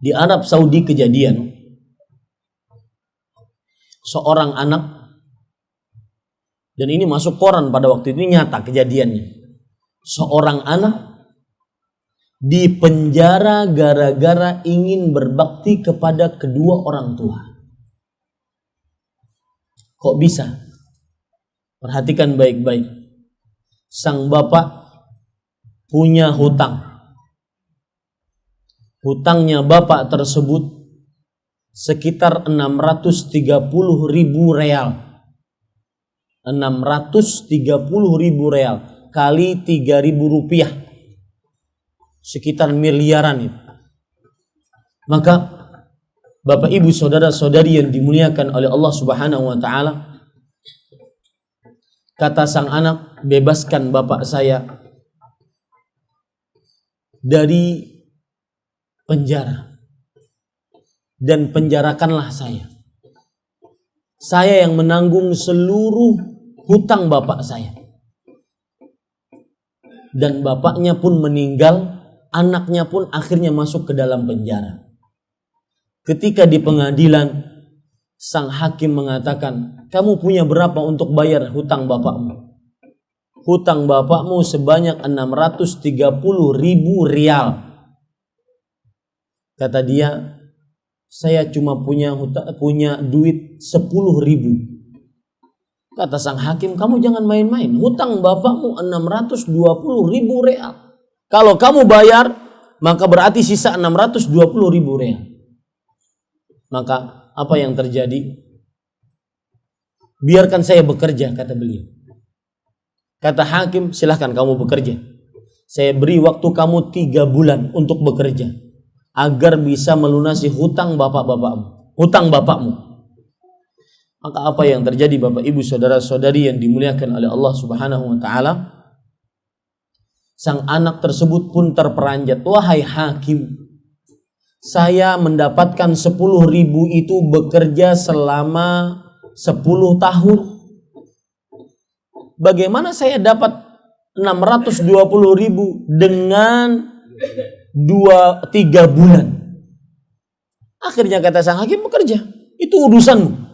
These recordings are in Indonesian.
Di Arab Saudi kejadian seorang anak, dan ini masuk koran pada waktu itu, nyata kejadiannya. Seorang anak dipenjara gara-gara ingin berbakti kepada kedua orang tua. Kok bisa? Perhatikan baik-baik. Sang bapak punya hutang. Hutangnya bapak tersebut sekitar 630.000 real. 630.000 real kali 3.000 rupiah. Sekitar miliaran itu. Maka Bapak Ibu saudara-saudari yang dimuliakan oleh Allah Subhanahu wa taala, kata sang anak, bebaskan bapak saya dari penjara dan penjarakanlah saya. Saya yang menanggung seluruh hutang bapak saya. Dan bapaknya pun meninggal, anaknya pun akhirnya masuk ke dalam penjara. Ketika di pengadilan, sang hakim mengatakan, kamu punya berapa untuk bayar hutang bapakmu? Hutang bapakmu sebanyak 630.000 rial. Kata dia, saya cuma punya duit 10.000. Kata sang hakim, kamu jangan main-main. Hutang bapakmu 620.000 real. Kalau kamu bayar, maka berarti sisa 620.000 real. Maka apa yang terjadi? Biarkan saya bekerja, kata beliau. Kata hakim, silahkan kamu bekerja. Saya beri waktu kamu 3 bulan untuk bekerja, agar bisa melunasi hutang bapakmu. Maka apa yang terjadi Bapak Ibu saudara-saudari yang dimuliakan oleh Allah Subhanahu wa taala? Sang anak tersebut pun terperanjat. Wahai hakim, saya mendapatkan 10.000 itu bekerja selama 10 tahun. Bagaimana saya dapat 620.000 dengan 3 bulan? Akhirnya kata sang hakim, bekerja. Itu urusanmu.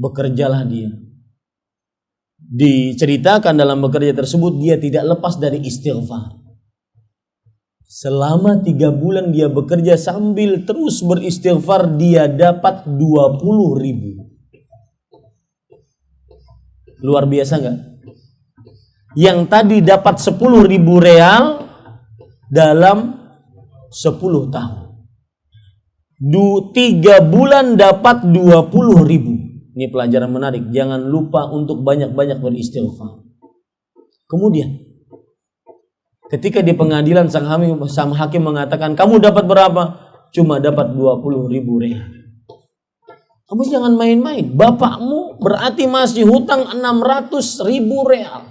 Bekerjalah dia. Diceritakan dalam bekerja tersebut, dia tidak lepas dari istighfar. Selama 3 bulan dia bekerja sambil terus beristighfar, dia dapat 20.000. Luar biasa enggak? Yang tadi dapat 10.000 real dalam 10 tahun. 3 bulan dapat 20.000. Ini pelajaran menarik. Jangan lupa untuk banyak-banyak beristighfar. Kemudian, ketika di pengadilan sang hakim mengatakan, kamu dapat berapa? Cuma dapat 20.000 real. Kamu jangan main-main. Bapakmu berarti masih hutang 600.000 real.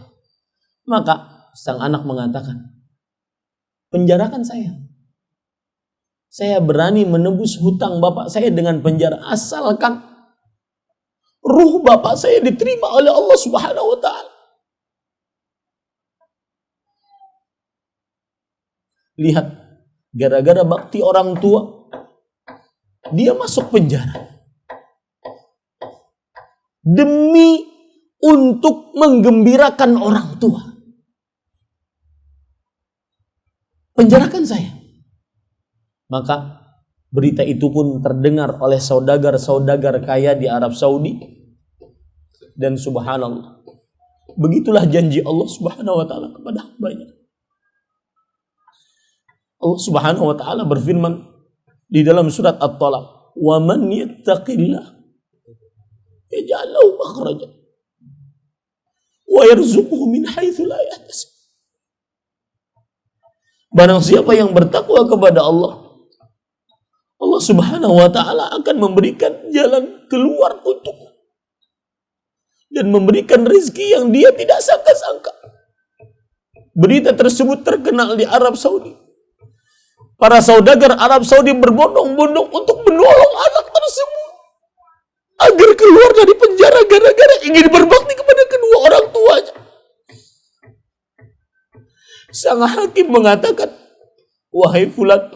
Maka sang anak mengatakan, penjarakan saya. Saya berani menebus hutang bapak saya dengan penjara, asalkan ruh bapak saya diterima oleh Allah Subhanahu wa taala. Lihat, gara-gara bakti orang tua, dia masuk penjara. Demi untuk menggembirakan orang tua. Penjarakan saya. Maka berita itu pun terdengar oleh saudagar-saudagar kaya di Arab Saudi. Dan subhanallah, begitulah janji Allah Subhanahu wa taala kepada hambanya. Allah Subhanahu wa taala berfirman di dalam surat At-Talaq, "Wa man yattaqillah yaj'al lahu makhrajan wa yarzuquhu min haitsu la yahtasib." Barang siapa yang bertakwa kepada Allah, Allah Subhanahu wa taala akan memberikan jalan keluar untuknya dan memberikan rezeki yang dia tidak sangka-sangka. Berita tersebut terkenal di Arab Saudi. Para saudagar Arab Saudi berbondong-bondong untuk menolong anak tersebut agar keluar dari penjara gara-gara ingin berbakti kepada kedua orang tuanya. Sang hakim mengatakan, wahai fulan,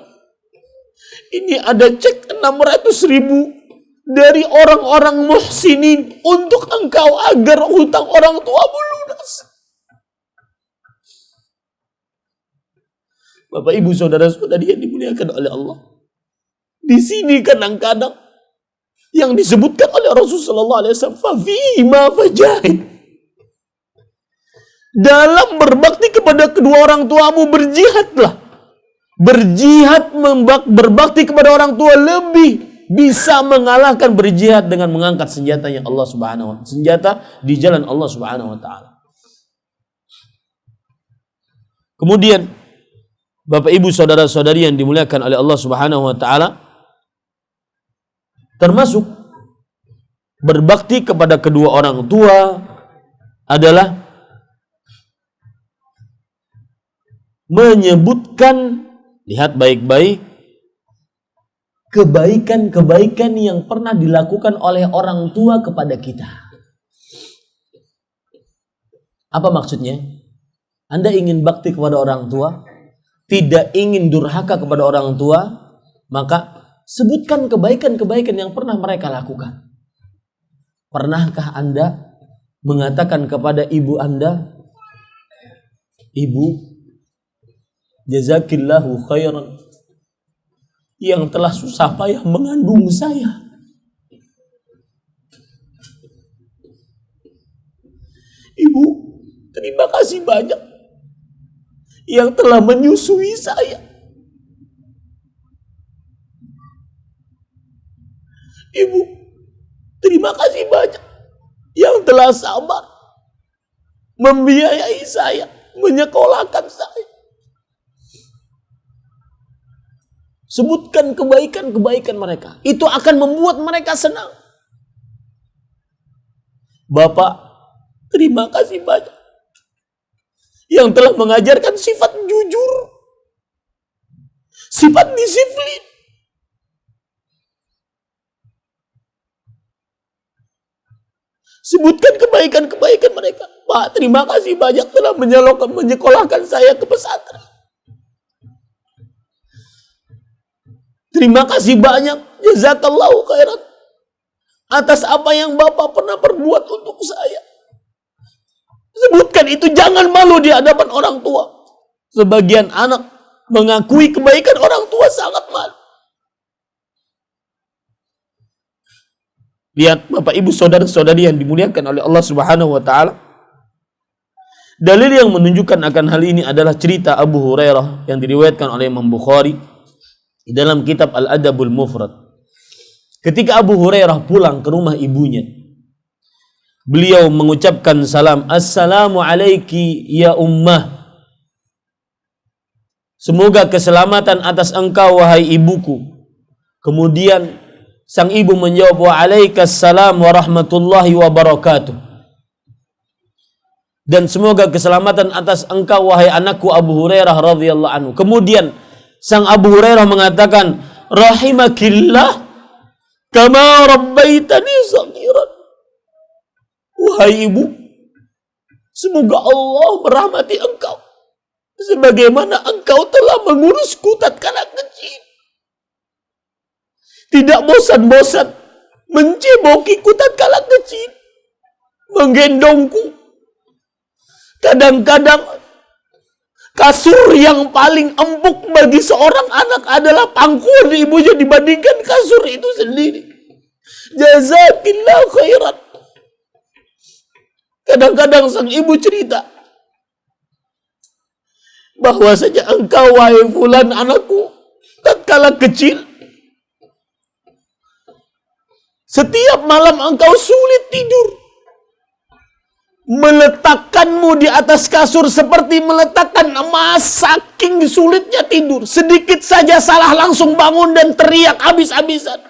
Ini ada cek 600.000 dari orang-orang muhsinin untuk engkau agar hutang orang tuamu lunas. Bapak, Ibu, saudara-saudari yang dimuliakan oleh Allah. Di sini kadang-kadang yang disebutkan oleh Rasulullah SAW, fafima fajahid. Dalam berbakti kepada kedua orang tuamu, berjihadlah. Berjihad, berbakti kepada orang tua lebih bisa mengalahkan berjihad dengan mengangkat senjata yang Allah Subhanahu wa ta'ala, senjata di jalan Allah Subhanahu wa ta'ala. Kemudian Bapak, Ibu, saudara-saudari yang dimuliakan oleh Allah Subhanahu wa ta'ala, termasuk berbakti kepada kedua orang tua adalah menyebutkan, lihat baik-baik, kebaikan-kebaikan yang pernah dilakukan oleh orang tua kepada kita. Apa maksudnya? Anda ingin bakti kepada orang tua, tidak ingin durhaka kepada orang tua, maka sebutkan kebaikan-kebaikan yang pernah mereka lakukan. Pernahkah Anda mengatakan kepada ibu Anda, Ibu, jazakillahu khairan, yang telah susah payah mengandung saya. Ibu, terima kasih banyak yang telah menyusui saya. Ibu, terima kasih banyak yang telah sabar membiayai saya, menyekolahkan saya. Sebutkan kebaikan-kebaikan mereka. Itu akan membuat mereka senang. Bapak, terima kasih banyak yang telah mengajarkan sifat jujur, sifat disiplin. Sebutkan kebaikan-kebaikan mereka. Pak, terima kasih banyak telah menyekolahkan saya ke pesantren. Terima kasih banyak, jazakallahu khairan, atas apa yang Bapak pernah perbuat untuk saya. Sebutkan itu, jangan malu di hadapan orang tua. Sebagian anak mengakui kebaikan orang tua sangat malu. Lihat Bapak, Ibu, saudara-saudari yang dimuliakan oleh Allah Subhanahu wa ta'ala. Dalil yang menunjukkan akan hal ini adalah cerita Abu Hurairah yang diriwayatkan oleh Imam Bukhari di dalam kitab Al-Adabul Mufrad. Ketika Abu Hurairah pulang ke rumah ibunya, beliau mengucapkan salam, Assalamu alaiki ya ummah. Semoga keselamatan atas engkau wahai ibuku. Kemudian sang ibu menjawab, wa alaikassalam warahmatullahi wabarakatuh. Dan semoga keselamatan atas engkau wahai anakku Abu Hurairah radhiyallahu anhu. Kemudian sang Abu Hurairah mengatakan, rahimakillah kama rabbaitani saghiran. Wahai ibu, semoga Allah merahmati engkau sebagaimana engkau telah mengurusku tatkala kecil. Tidak bosan-bosan mencebokiku tatkala kecil, menggendongku. Kadang-kadang kasur yang paling empuk bagi seorang anak adalah pangkuan ibunya dibandingkan kasur itu sendiri. Jazakillah khairan. Kadang-kadang sang ibu cerita bahwasanya engkau wahai fulan anakku, tatkala kecil, setiap malam engkau sulit tidur. Meletakkanmu di atas kasur seperti meletakkan emas, saking sulitnya tidur. Sedikit saja salah langsung bangun dan teriak habis-habisan.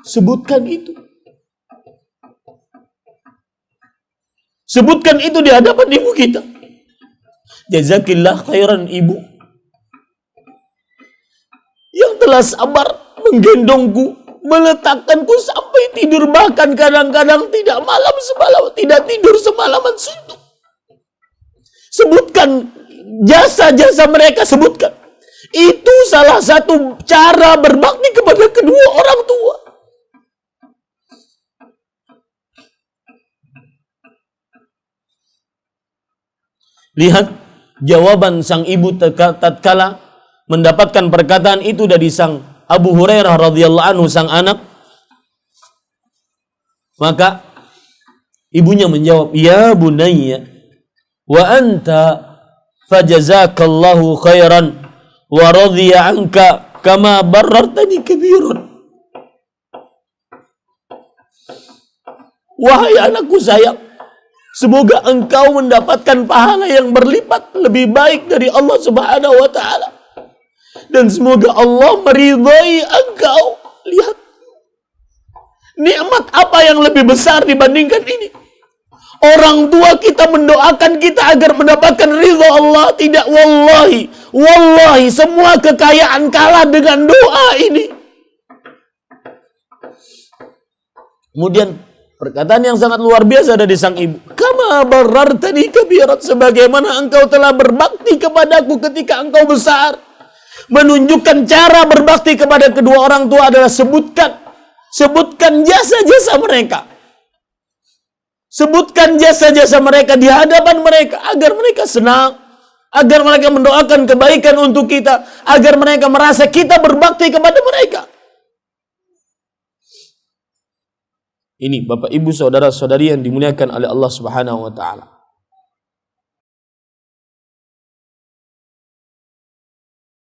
Sebutkan itu. Sebutkan itu di hadapan ibu kita. Jazakillah khairan ibu yang telah sabar menggendongku, meletakkanku sampai tidur, bahkan kadang-kadang tidak malam semalam, tidak tidur semalaman suntuk. Sebutkan jasa-jasa mereka, sebutkan. Itu salah satu cara berbakti kepada kedua orang tua. Lihat jawaban sang ibu tatkala mendapatkan perkataan itu dari sang Abu Hurairah radhiyallahu anhu, sang anak. Maka ibunya menjawab, "Ya bunayya, wa anta fajazakallahu khairan wa radhiya anka kama barartani kabirun." Wahai anakku sayang, semoga engkau mendapatkan pahala yang berlipat lebih baik dari Allah Subhanahu wa taala. Dan semoga Allah meridhai engkau. Lihat, nikmat apa yang lebih besar dibandingkan ini? Orang tua kita mendoakan kita agar mendapatkan ridha Allah. Tidak, wallahi, wallahi, semua kekayaan kalah dengan doa ini. Kemudian perkataan yang sangat luar biasa dari sang ibu. Kama barartani kabirat, sebagaimana engkau telah berbakti kepadaku ketika engkau besar. Menunjukkan cara berbakti kepada kedua orang tua adalah sebutkan jasa-jasa mereka. Sebutkan jasa-jasa mereka di hadapan mereka agar mereka senang, agar mereka mendoakan kebaikan untuk kita, agar mereka merasa kita berbakti kepada mereka. Ini Bapak Ibu saudara-saudari yang dimuliakan oleh Allah Subhanahu wa taala.